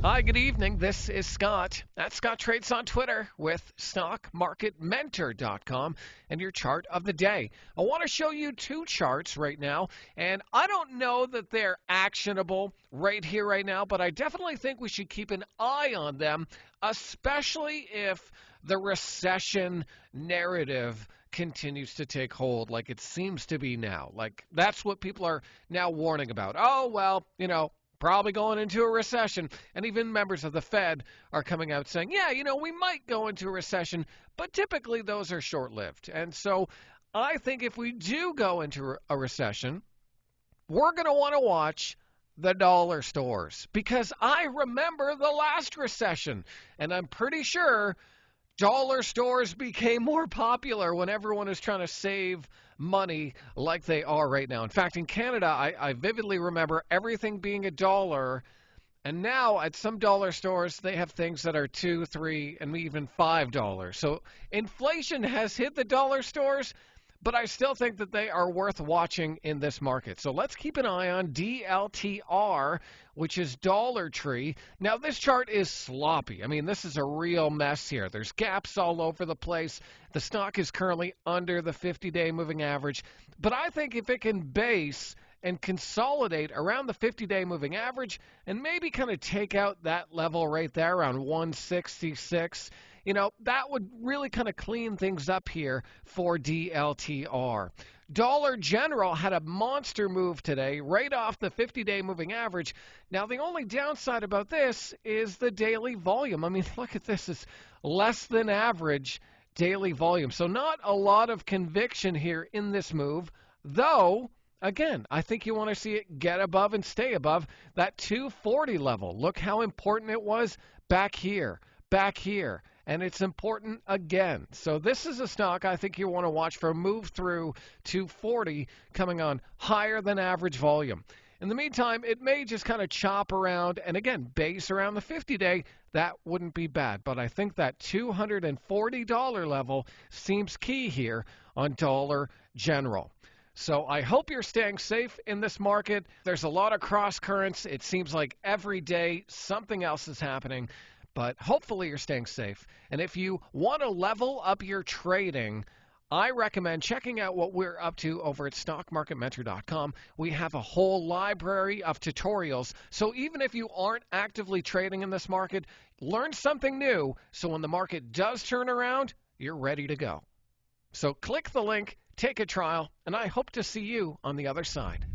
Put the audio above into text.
Hi, good evening. This is Scott at Scott Trades on Twitter with StockMarketMentor.com and your chart of the day. I want to show you two charts right now, and I don't know that they're actionable right here, right now, but I definitely think we should keep an eye on them, especially if the recession narrative continues to take hold like it seems to be now. Like, that's what people are now warning about. Oh, well, probably going into a recession. And even members of the Fed are coming out saying, yeah, we might go into a recession, but typically those are short lived. And so I think if we do go into a recession, we're going to want to watch the dollar stores because I remember the last recession, and I'm pretty sure dollar stores became more popular when everyone is trying to save money like they are right now. In fact, in Canada, I vividly remember everything being a dollar. And now at some dollar stores, they have things that are $2, $3, and even $5. So inflation has hit the dollar stores, but I still think that they are worth watching in this market. So let's keep an eye on DLTR, which is Dollar Tree. Now, this chart is sloppy. I mean, this is a real mess here. There's gaps all over the place. The stock is currently under the 50-day moving average. But I think if it can base and consolidate around the 50-day moving average and maybe kind of take out that level right there around 166, that would really kind of clean things up here for DLTR. Dollar General had a monster move today right off the 50-day moving average. Now, the only downside about this is the daily volume. I mean, look at this. It's less than average daily volume. So not a lot of conviction here in this move, though. Again, I think you want to see it get above and stay above that 240 level. Look how important it was back here, and it's important again. So this is a stock I think you want to watch for a move through 240 coming on higher than average volume. In the meantime, it may just kind of chop around and again, base around the 50-day. That wouldn't be bad, but I think that $240 level seems key here on Dollar General. So I hope you're staying safe in this market. There's a lot of cross currents. It seems like every day something else is happening, but hopefully you're staying safe. And if you want to level up your trading, I recommend checking out what we're up to over at StockMarketMentor.com. We have a whole library of tutorials. So even if you aren't actively trading in this market, learn something new so when the market does turn around, you're ready to go. So click the link, take a trial, and I hope to see you on the other side.